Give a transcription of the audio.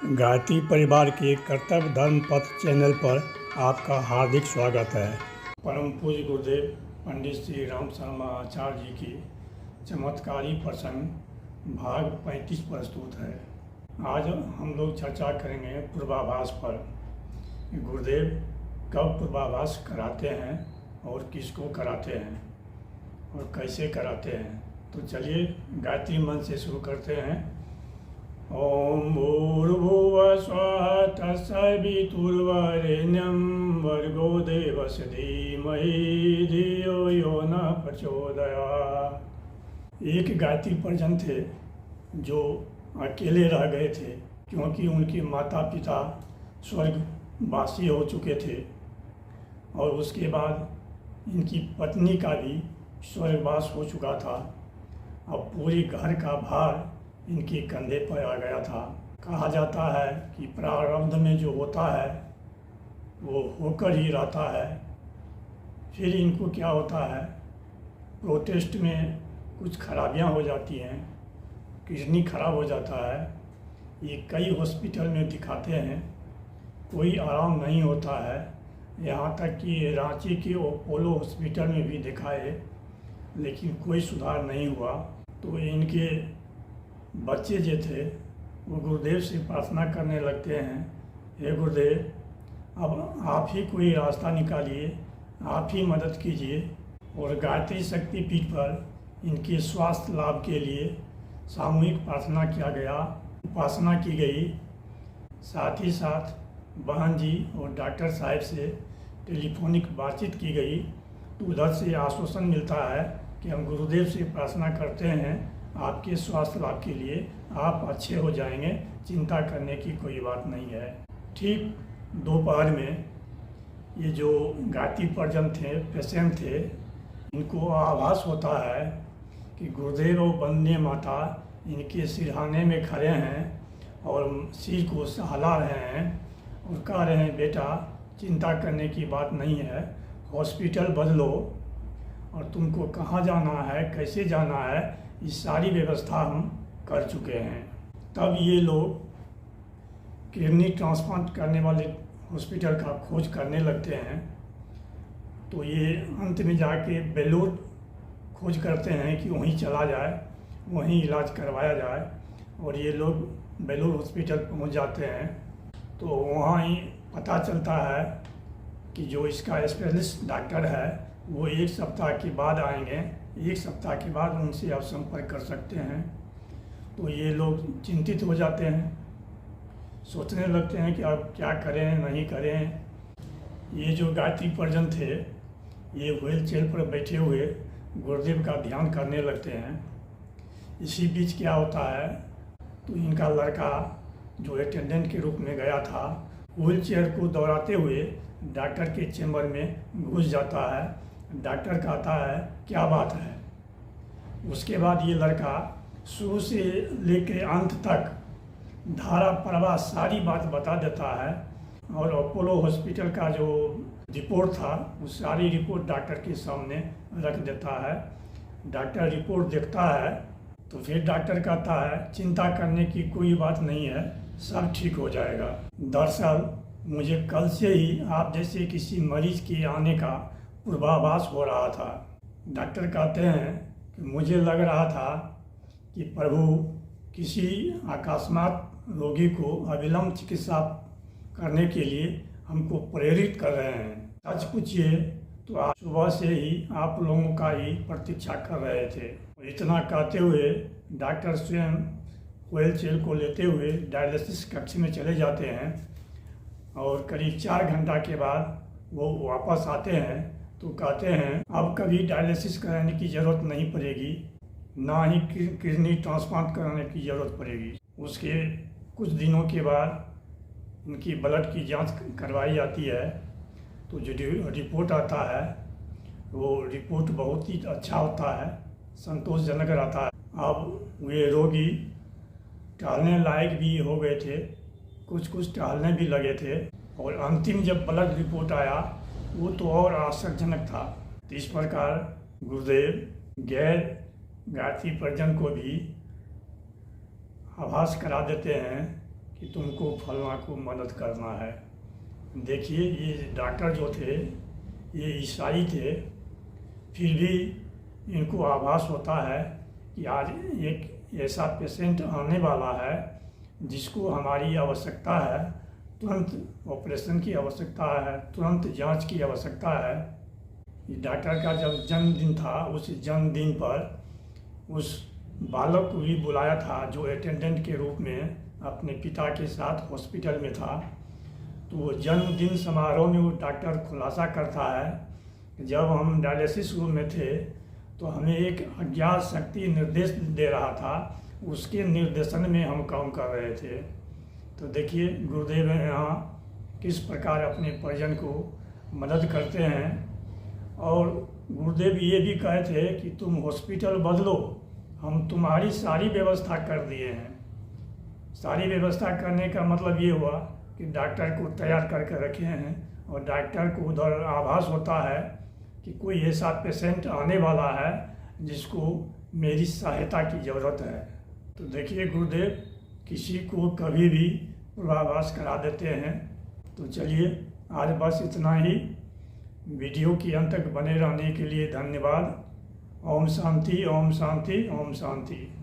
गायत्री परिवार के कर्तव्य धर्म पथ चैनल पर आपका हार्दिक स्वागत है। परम पूज्य गुरुदेव पंडित श्री राम शर्मा आचार्य जी की चमत्कारी प्रसंग भाग 35 प्रस्तुत है। आज हम लोग चर्चा करेंगे पूर्वाभास पर। गुरुदेव कब पूर्वाभास कराते हैं और किसको कराते हैं और कैसे कराते हैं, तो चलिए गायत्री मंत्र से शुरू करते हैं। ओम भूर्भुवः स्वः तत्सवितुर्वरेण्यं भर्गो देवस्य धीमहि धियो यो नः प्रचोदयात्। एक गायत्री परिजन थे जो अकेले रह गए थे, क्योंकि उनके माता पिता स्वर्गवासी हो चुके थे और उसके बाद इनकी पत्नी का भी स्वर्गवास हो चुका था। अब पूरे घर का भार इनके कंधे पर आ गया था। कहा जाता है कि प्रारब्ध में जो होता है वो होकर ही रहता है। फिर इनको क्या होता है, प्रोटेस्ट में कुछ खराबियां हो जाती हैं, किडनी खराब हो जाता है। ये कई हॉस्पिटल में दिखाते हैं, कोई आराम नहीं होता है। यहाँ तक कि रांची के अपोलो हॉस्पिटल में भी दिखाए, लेकिन कोई सुधार नहीं हुआ। तो इनके बच्चे जो थे वो गुरुदेव से प्रार्थना करने लगते हैं, हे गुरुदेव, अब आप ही कोई रास्ता निकालिए, आप ही मदद कीजिए। और गायत्री शक्ति पीठ पर इनके स्वास्थ्य लाभ के लिए सामूहिक प्रार्थना किया गया, उपासना की गई। साथ ही साथ बहन जी और डॉक्टर साहब से टेलीफोनिक बातचीत की गई। तो उधर से आश्वासन मिलता है कि हम गुरुदेव से प्रार्थना करते हैं आपके स्वास्थ्य लाभ के लिए, आप अच्छे हो जाएंगे, चिंता करने की कोई बात नहीं है। ठीक दोपहर में ये जो गायत्री परिजन थे, पेशेंट थे, इनको आभास होता है कि गुरुदेव और वंदे माता इनके सिरहाने में खड़े हैं और सिर को सहला रहे हैं और कह रहे हैं, बेटा चिंता करने की बात नहीं है, हॉस्पिटल बदलो और तुमको कहाँ जाना है, कैसे जाना है, ये सारी व्यवस्था हम कर चुके हैं। तब ये लोग किडनी ट्रांसप्लांट करने वाले हॉस्पिटल का खोज करने लगते हैं। तो ये अंत में जाके बेलूर खोज करते हैं कि वहीं चला जाए, वहीं इलाज करवाया जाए। और ये लोग बेलूर हॉस्पिटल पहुंच जाते हैं। तो वहाँ ही पता चलता है कि जो इसका स्पेशलिस्ट डॉक्टर है वो 1 सप्ताह के बाद आएंगे, 1 सप्ताह के बाद उनसे आप संपर्क कर सकते हैं। तो ये लोग चिंतित हो जाते हैं, सोचने लगते हैं कि अब क्या करें नहीं करें। ये जो गायत्री परिजन थे ये व्हील चेयर पर बैठे हुए गुरुदेव का ध्यान करने लगते हैं। इसी बीच क्या होता है, तो इनका लड़का जो अटेंडेंट के रूप में गया था, व्हील चेयर को दौड़ाते हुए डॉक्टर के चैम्बर में घुस जाता है। डॉक्टर कहता है, क्या बात है। उसके बाद ये लड़का शुरू से लेकर अंत तक धारा प्रवाह सारी बात बता देता है और अपोलो हॉस्पिटल का जो रिपोर्ट था वो सारी रिपोर्ट डॉक्टर के सामने रख देता है। डॉक्टर रिपोर्ट देखता है तो फिर डॉक्टर कहता है, चिंता करने की कोई बात नहीं है, सब ठीक हो जाएगा। दरअसल मुझे कल से ही आप जैसे किसी मरीज के आने का पूर्वाभास हो रहा था। डॉक्टर कहते हैं कि मुझे लग रहा था कि प्रभु किसी अकस्मात रोगी को अविलंब चिकित्सा करने के लिए हमको प्रेरित कर रहे हैं। सच पूछिए तो आज सुबह से ही आप लोगों का ही प्रतीक्षा कर रहे थे। इतना कहते हुए डॉक्टर स्वयं व्हील चेयर को लेते हुए डायलिसिस कक्ष में चले जाते हैं और करीब 4 घंटा के बाद वो वापस आते हैं। तो कहते हैं, अब कभी डायलिसिस कराने की ज़रूरत नहीं पड़ेगी, ना ही किडनी ट्रांसप्लांट कराने की ज़रूरत पड़ेगी। उसके कुछ दिनों के बाद इनकी ब्लड की जांच करवाई जाती है। तो जो रिपोर्ट आता है वो रिपोर्ट बहुत ही अच्छा होता है, संतोषजनक रहता है। अब वे रोगी टहलने लायक भी हो गए थे, कुछ टहलने भी लगे थे। और अंतिम जब ब्लड रिपोर्ट आया वो तो और आश्चर्यजनक था। इस प्रकार गुरुदेव गैर गायत्री परिजन को भी आभास करा देते हैं कि तुमको फलना को मदद करना है। देखिए, ये डॉक्टर जो थे ये ईसाई थे, फिर भी इनको आभास होता है कि आज एक ऐसा पेशेंट आने वाला है जिसको हमारी आवश्यकता है, तुरंत ऑपरेशन की आवश्यकता है, तुरंत जांच की आवश्यकता है। डॉक्टर का जब जन्मदिन था, उस जन्मदिन पर उस बालक को भी बुलाया था जो अटेंडेंट के रूप में अपने पिता के साथ हॉस्पिटल में था। तो वो जन्मदिन समारोह में वो डॉक्टर खुलासा करता है कि जब हम डायलिसिस रूम में थे तो हमें एक अज्ञात शक्ति निर्देश दे रहा था, उसके निर्देशन में हम काम कर रहे थे। तो देखिए गुरुदेव यहाँ किस प्रकार अपने परिजन को मदद करते हैं। और गुरुदेव ये भी कहे थे कि तुम हॉस्पिटल बदलो, हम तुम्हारी सारी व्यवस्था कर दिए हैं। सारी व्यवस्था करने का मतलब ये हुआ कि डॉक्टर को तैयार करके रखे हैं और डॉक्टर को उधर आभास होता है कि कोई ऐसा पेशेंट आने वाला है जिसको मेरी सहायता की ज़रूरत है। तो देखिए गुरुदेव किसी को कभी भी पूर्वाभास करा देते हैं। तो चलिए आज बस इतना ही। वीडियो के अंत तक बने रहने के लिए धन्यवाद। ओम शांति, ओम शांति, ओम शांति।